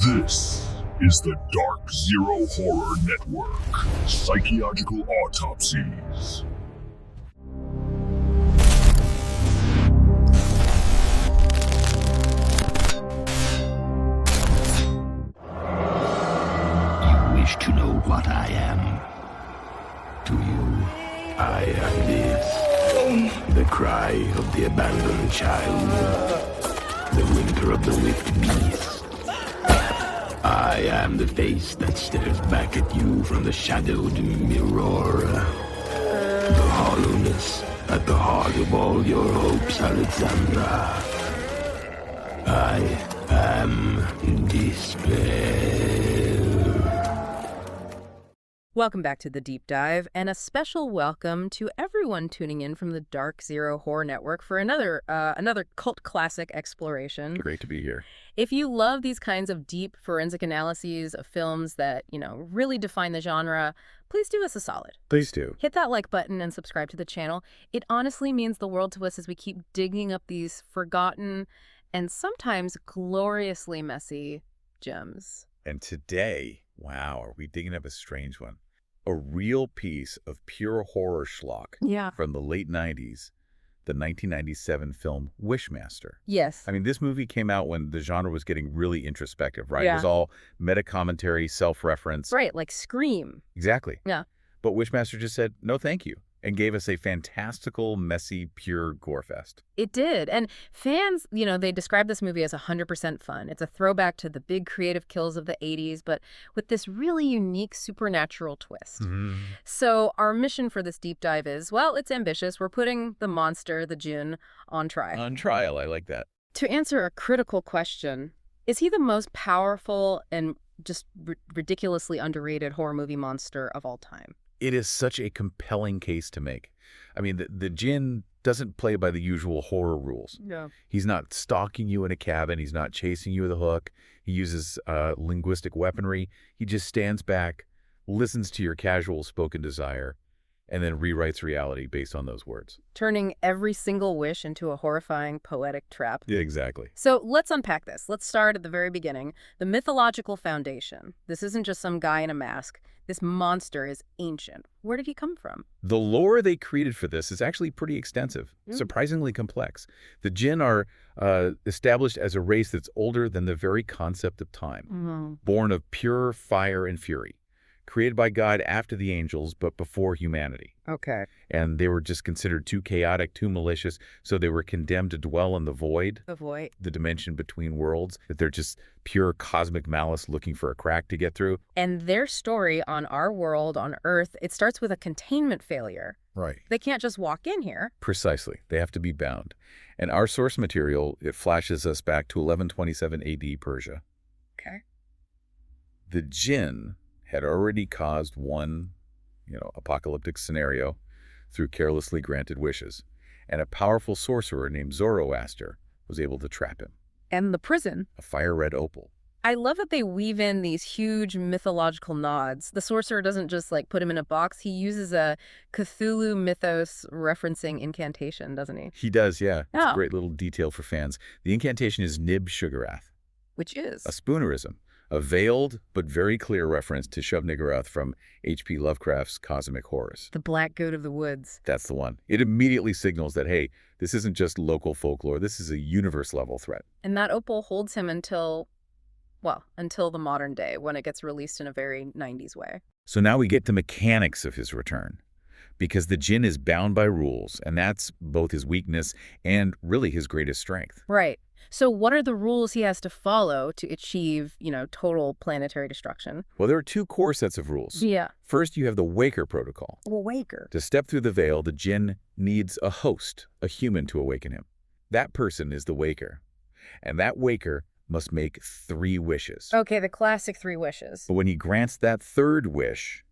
This is the Dark Zero Horror Network. Psychological Autopsies. You wish to know what I am? Do you? I am this. The cry of the abandoned child. The whimper of the whipped beast. I am the face that stares back at you from the shadowed mirror. The hollowness at the heart of all your hopes, Alexandra. I am despair. Welcome back to The Deep Dive, and a special welcome to everyone tuning in from the Dark Zero Horror Network for another cult classic exploration. Great to be here. If you love these kinds of deep forensic analyses of films that, really define the genre, please do us a solid. Please do. Hit that like button and subscribe to the channel. It honestly means the world to us as we keep digging up these forgotten and sometimes gloriously messy gems. And today, wow, are we digging up a strange one? A real piece of pure horror schlock from the late 90s, the 1997 film Wishmaster. Yes. I mean, this movie came out when the genre was getting really introspective, right? Yeah. It was all meta-commentary, self-reference. Right, like Scream. Exactly. Yeah. But Wishmaster just said, no thank you, and gave us a fantastical, messy, pure gore fest. It did. And fans, they describe this movie as 100% fun. It's a throwback to the big creative kills of the 80s, but with this really unique supernatural twist. Mm-hmm. So our mission for this deep dive is, well, it's ambitious. We're putting the monster, the Djinn, on trial. On trial, I like that. To answer a critical question, is he the most powerful and just ridiculously underrated horror movie monster of all time? It is such a compelling case to make. I mean, the Djinn doesn't play by the usual horror rules. Yeah. He's not stalking you in a cabin. He's not chasing you with a hook. He uses linguistic weaponry. He just stands back, listens to your casual spoken desire, and then rewrites reality based on those words. Turning every single wish into a horrifying poetic trap. Yeah, exactly. So let's unpack this. Let's start at the very beginning. The mythological foundation. This isn't just some guy in a mask. This monster is ancient. Where did he come from? The lore they created for this is actually pretty extensive, surprisingly complex. The Djinn are established as a race that's older than the very concept of time, born of pure fire and fury, created by God after the angels, but before humanity. Okay. And they were just considered too chaotic, too malicious, so they were condemned to dwell in the void. The void. The dimension between worlds, that they're just pure cosmic malice looking for a crack to get through. And their story on our world, on Earth, it starts with a containment failure. Right. They can't just walk in here. Precisely. They have to be bound. And our source material, it flashes us back to 1127 AD Persia. Okay. The Djinn had already caused one, apocalyptic scenario through carelessly granted wishes. And a powerful sorcerer named Zoroaster was able to trap him. And the prison. A fire-red opal. I love that they weave in these huge mythological nods. The sorcerer doesn't just, put him in a box. He uses a Cthulhu mythos referencing incantation, doesn't he? He does, yeah. It's Oh. a great little detail for fans. The incantation is Nib Shugarath, Which is? a spoonerism, a veiled but very clear reference to Shub-Niggurath from H.P. Lovecraft's Cosmic Horrors. The black goat of the woods. That's the one. It immediately signals that, hey, this isn't just local folklore. This is a universe-level threat. And that opal holds him until the modern day, when it gets released in a very 90s way. So now we get the mechanics of his return, because the Djinn is bound by rules, and that's both his weakness and really his greatest strength. Right. So what are the rules he has to follow to achieve, total planetary destruction? Well, there are two core sets of rules. Yeah. First, you have the Waker Protocol. Well, Waker. To step through the veil, the Djinn needs a host, a human, to awaken him. That person is the Waker, and that Waker must make 3 wishes. Okay, the classic 3 wishes. But when he grants that third wish,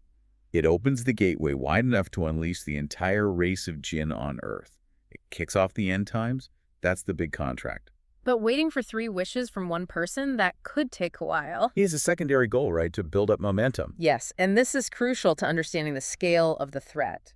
it opens the gateway wide enough to unleash the entire race of Djinn on Earth. It kicks off the end times. That's the big contract. But waiting for 3 wishes from one person, that could take a while. He has a secondary goal, right, to build up momentum. Yes, and this is crucial to understanding the scale of the threat.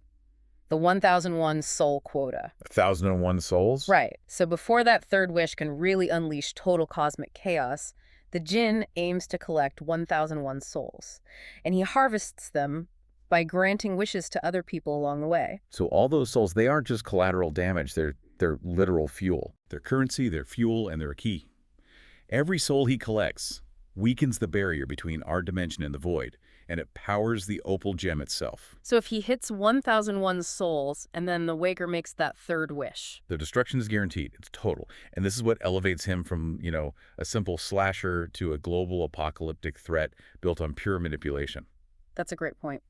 The 1001 soul quota. 1,001 souls? Right. So before that third wish can really unleash total cosmic chaos, The Djinn aims to collect 1001 souls, and he harvests them by granting wishes to other people along the way. So all those souls, they aren't just collateral damage, they're literal fuel. They're currency, they're fuel, and they're a key. Every soul he collects weakens the barrier between our dimension and the void, and it powers the opal gem itself. So if he hits 1001 souls, and then the Waker makes that third wish. The destruction is guaranteed. It's total. And this is what elevates him from, a simple slasher to a global apocalyptic threat built on pure manipulation. That's a great point.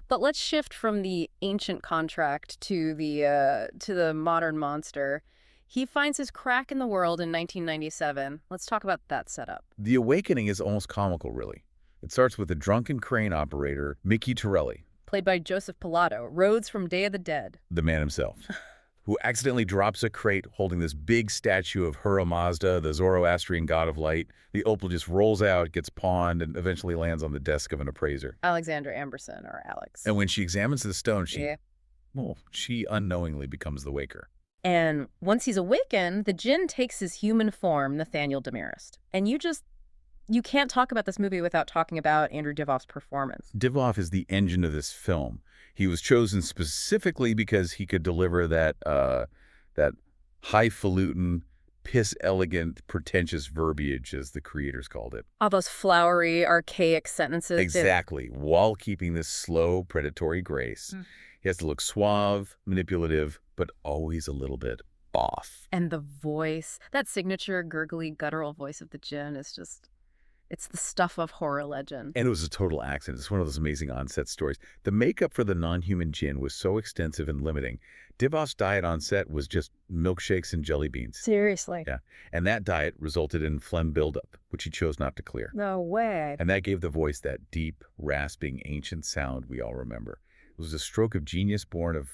But let's shift from the ancient contract to the modern monster. He finds his crack in the world in 1997. Let's talk about that setup. The awakening is almost comical, really. It starts with a drunken crane operator, Mickey Torelli, played by Joseph Pilato, Rhodes from Day of the Dead. The man himself, who accidentally drops a crate holding this big statue of Hura Mazda, the Zoroastrian god of light. The opal just rolls out, gets pawned, and eventually lands on the desk of an appraiser. Alexandra Amberson, or Alex. And when she examines the stone, she unknowingly becomes the Waker. And once he's awakened, the Djinn takes his human form, Nathaniel Demarest. And you can't talk about this movie without talking about Andrew Divoff's performance. Divoff is the engine of this film. He was chosen specifically because he could deliver that highfalutin, piss-elegant, pretentious verbiage, as the creators called it. All those flowery, archaic sentences. Exactly, while keeping this slow, predatory grace. He has to look suave, manipulative, but always a little bit off. And the voice, that signature gurgly, guttural voice of the Djinn is just... it's the stuff of horror legend. And it was a total accident. It's one of those amazing on-set stories. The makeup for the non-human Djinn was so extensive and limiting. Divoff's diet on set was just milkshakes and jelly beans. Seriously? Yeah. And that diet resulted in phlegm buildup, which he chose not to clear. No way. And that gave the voice that deep, rasping, ancient sound we all remember. It was a stroke of genius born of,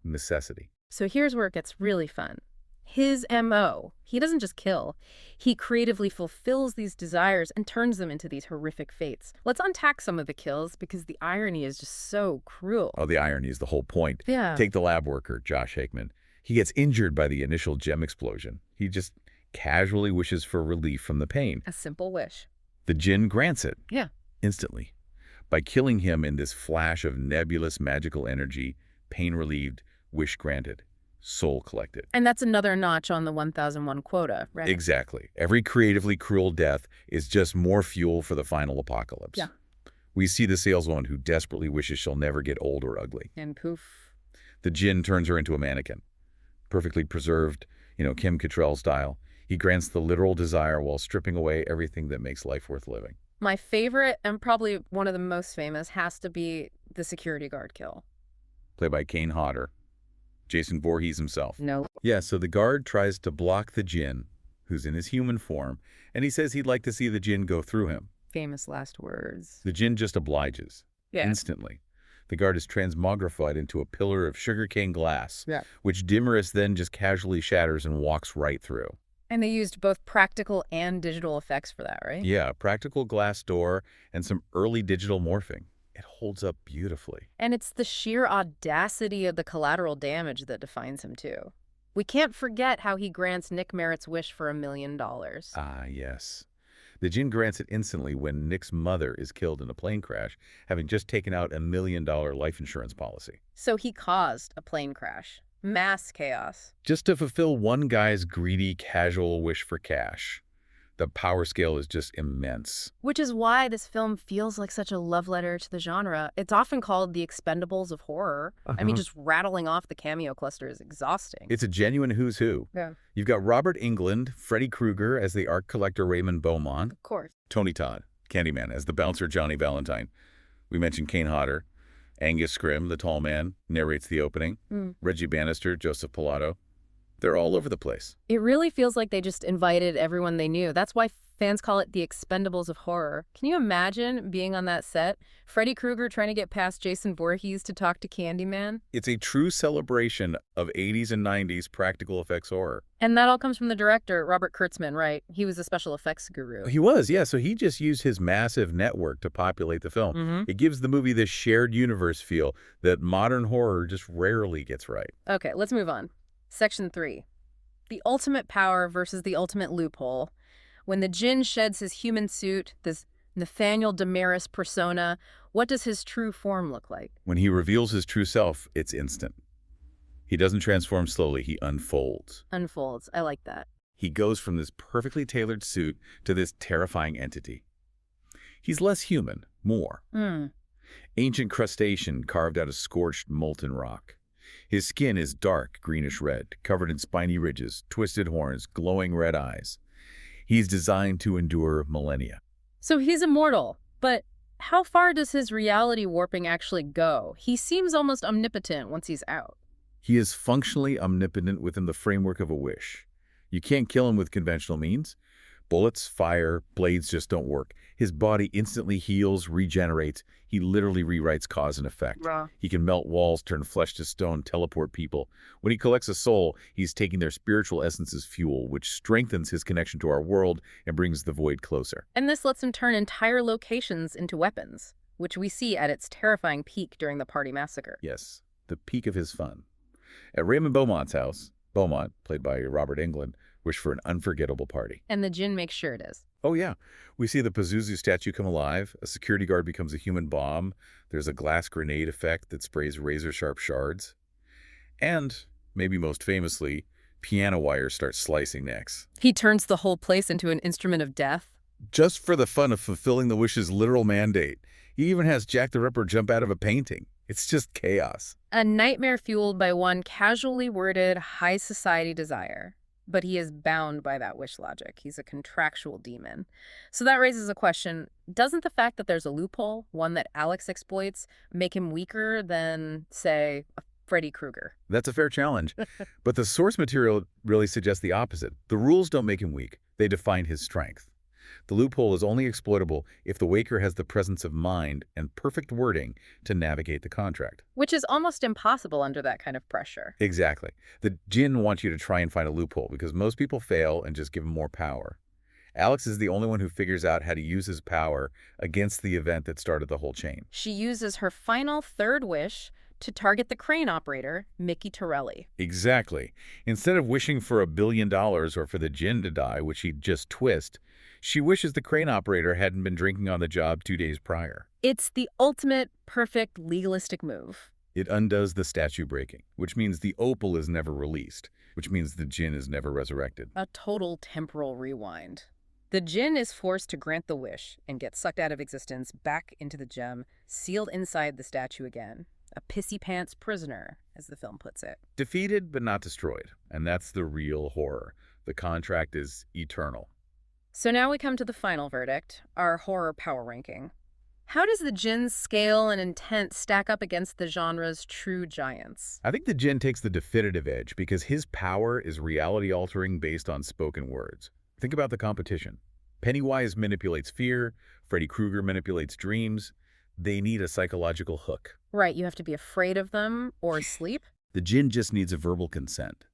necessity. So here's where it gets really fun. His M.O. He doesn't just kill. He creatively fulfills these desires and turns them into these horrific fates. Let's unpack some of the kills because the irony is just so cruel. Oh, the irony is the whole point. Yeah. Take the lab worker, Josh Hickman. He gets injured by the initial gem explosion. He just casually wishes for relief from the pain. A simple wish. The Djinn grants it. Yeah. Instantly. By killing him in this flash of nebulous magical energy, pain relieved, wish granted. Soul collected. And that's another notch on the 1001 quota, right? Exactly. Every creatively cruel death is just more fuel for the final apocalypse. Yeah. We see the saleswoman who desperately wishes she'll never get old or ugly. And poof. The Djinn turns her into a mannequin. Perfectly preserved, Kim Cattrall style. He grants the literal desire while stripping away everything that makes life worth living. My favorite, and probably one of the most famous, has to be the security guard kill. Played by Kane Hodder. Jason Voorhees himself. No. Yeah, so the guard tries to block the Djinn, who's in his human form, and he says he'd like to see the Djinn go through him. Famous last words. The Djinn just obliges. Yeah. Instantly. The guard is transmogrified into a pillar of sugarcane glass, Yeah. which Demarest then just casually shatters and walks right through. And they used both practical and digital effects for that, right? Yeah, practical glass door and some early digital morphing. It holds up beautifully. And it's the sheer audacity of the collateral damage that defines him, too. We can't forget how he grants Nick Merritt's wish for $1 million. Ah, yes. The Djinn grants it instantly when Nick's mother is killed in a plane crash, having just taken out $1 million life insurance policy. So he caused a plane crash. Mass chaos. Just to fulfill one guy's greedy, casual wish for cash. The power scale is just immense. Which is why this film feels like such a love letter to the genre. It's often called the Expendables of horror. I mean, just rattling off the cameo cluster is exhausting. It's a genuine who's who. Yeah. You've got Robert Englund, Freddy Krueger as the art collector Raymond Beaumont. Of course. Tony Todd, Candyman, as the bouncer Johnny Valentine. We mentioned Kane Hodder. Angus Scrimm, the tall man, narrates the opening. Reggie Bannister, Joseph Pilato. They're all over the place. It really feels like they just invited everyone they knew. That's why fans call it the Expendables of horror. Can you imagine being on that set? Freddy Krueger trying to get past Jason Voorhees to talk to Candyman? It's a true celebration of 80s and 90s practical effects horror. And that all comes from the director, Robert Kurtzman, right? He was a special effects guru. He was, yeah. So he just used his massive network to populate the film. It gives the movie this shared universe feel that modern horror just rarely gets right. Okay, let's move on. Section 3. The ultimate power versus the ultimate loophole. When the Djinn sheds his human suit, this Nathaniel Damaris persona, what does his true form look like? When he reveals his true self, it's instant. He doesn't transform slowly, he unfolds. Unfolds. I like that. He goes from this perfectly tailored suit to this terrifying entity. He's less human, more. Ancient crustacean carved out of scorched, molten rock. His skin is dark, greenish-red, covered in spiny ridges, twisted horns, glowing red eyes. He's designed to endure millennia. So he's immortal, but how far does his reality warping actually go? He seems almost omnipotent once he's out. He is functionally omnipotent within the framework of a wish. You can't kill him with conventional means. Bullets, fire, blades just don't work. His body instantly heals, regenerates. He literally rewrites cause and effect. He can melt walls, turn flesh to stone, teleport people. When he collects a soul, he's taking their spiritual essence as fuel, which strengthens his connection to our world and brings the void closer. And this lets him turn entire locations into weapons, which we see at its terrifying peak during the party massacre. Yes, the peak of his fun. At Raymond Beaumont's house, Beaumont, played by Robert Englund, wished for an unforgettable party. And the Djinn makes sure it is. Oh yeah, we see the Pazuzu statue come alive, a security guard becomes a human bomb, there's a glass grenade effect that sprays razor-sharp shards, and, maybe most famously, piano wires start slicing necks. He turns the whole place into an instrument of death. Just for the fun of fulfilling the wish's literal mandate. He even has Jack the Ripper jump out of a painting. It's just chaos. A nightmare fueled by one casually worded high society desire. But he is bound by that wish logic. He's a contractual demon. So that raises a question. Doesn't the fact that there's a loophole, one that Alex exploits, make him weaker than, say, a Freddy Krueger? That's a fair challenge. But the source material really suggests the opposite. The rules don't make him weak. They define his strength. The loophole is only exploitable if the waker has the presence of mind and perfect wording to navigate the contract. Which is almost impossible under that kind of pressure. Exactly. The Djinn want you to try and find a loophole because most people fail and just give him more power. Alex is the only one who figures out how to use his power against the event that started the whole chain. She uses her final third wish to target the crane operator, Mickey Torelli. Exactly. Instead of wishing for $1 billion or for the Djinn to die, which he'd just twist, she wishes the crane operator hadn't been drinking on the job 2 days prior. It's the ultimate, perfect, legalistic move. It undoes the statue breaking, which means the opal is never released, which means the Djinn is never resurrected. A total temporal rewind. The Djinn is forced to grant the wish and get sucked out of existence back into the gem, sealed inside the statue again. A pissy-pants prisoner, as the film puts it. Defeated but not destroyed, and that's the real horror. The contract is eternal. So now we come to the final verdict, our horror power ranking. How does the Djinn's scale and intent stack up against the genre's true giants? I think the Djinn takes the definitive edge because his power is reality-altering based on spoken words. Think about the competition. Pennywise manipulates fear, Freddy Krueger manipulates dreams. They need a psychological hook. Right, you have to be afraid of them or asleep. The Djinn just needs a verbal consent.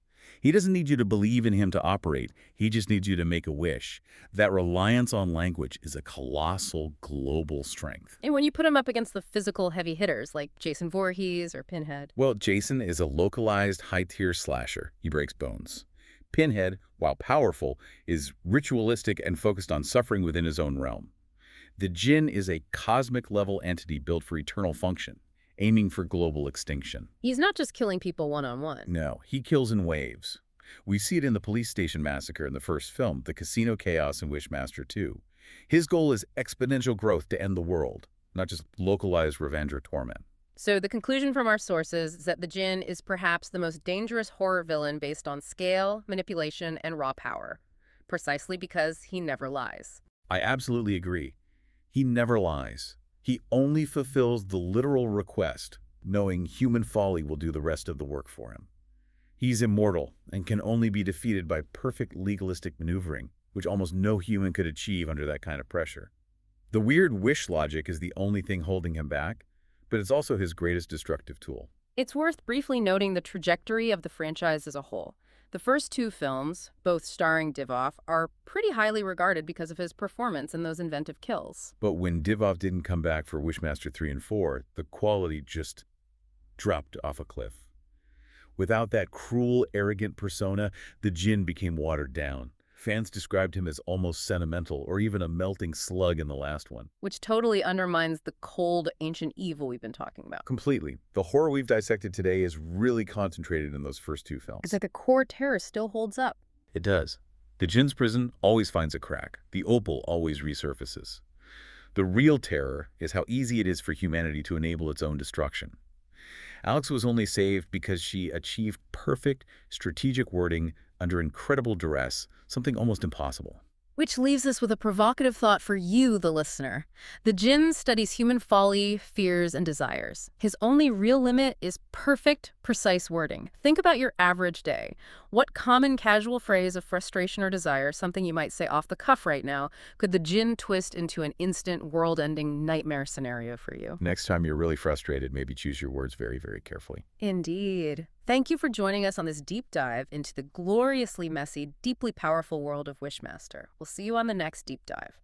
He doesn't need you to believe in him to operate. He just needs you to make a wish. That reliance on language is a colossal global strength. And when you put him up against the physical heavy hitters like Jason Voorhees or Pinhead. Well, Jason is a localized high-tier slasher. He breaks bones. Pinhead, while powerful, is ritualistic and focused on suffering within his own realm. The Djinn is a cosmic-level entity built for eternal function, aiming for global extinction. He's not just killing people one-on-one. No, he kills in waves. We see it in the police station massacre in the first film, the casino chaos in Wishmaster 2. His goal is exponential growth to end the world, not just localized revenge or torment. So the conclusion from our sources is that the Djinn is perhaps the most dangerous horror villain based on scale, manipulation, and raw power, precisely because he never lies. I absolutely agree. He never lies. He only fulfills the literal request, knowing human folly will do the rest of the work for him. He's immortal and can only be defeated by perfect legalistic maneuvering, which almost no human could achieve under that kind of pressure. The weird wish logic is the only thing holding him back, but it's also his greatest destructive tool. It's worth briefly noting the trajectory of the franchise as a whole. The first two films, both starring Divoff, are pretty highly regarded because of his performance in those inventive kills. But when Divoff didn't come back for Wishmaster 3 and 4, the quality just dropped off a cliff. Without that cruel, arrogant persona, the Djinn became watered down. Fans described him as almost sentimental or even a melting slug in the last one. Which totally undermines the cold, ancient evil we've been talking about. Completely. The horror we've dissected today is really concentrated in those first two films. It's like the core terror still holds up. It does. The Djinn's prison always finds a crack. The opal always resurfaces. The real terror is how easy it is for humanity to enable its own destruction. Alex was only saved because she achieved perfect strategic wording under incredible duress, something almost impossible. Which leaves us with a provocative thought for you, the listener. The Djinn studies human folly, fears, and desires. His only real limit is perfect, precise wording. Think about your average day. What common casual phrase of frustration or desire, something you might say off the cuff right now, could the Djinn twist into an instant, world-ending nightmare scenario for you? Next time you're really frustrated, maybe choose your words very, very carefully. Indeed. Thank you for joining us on this deep dive into the gloriously messy, deeply powerful world of Wishmaster. We'll see you on the next deep dive.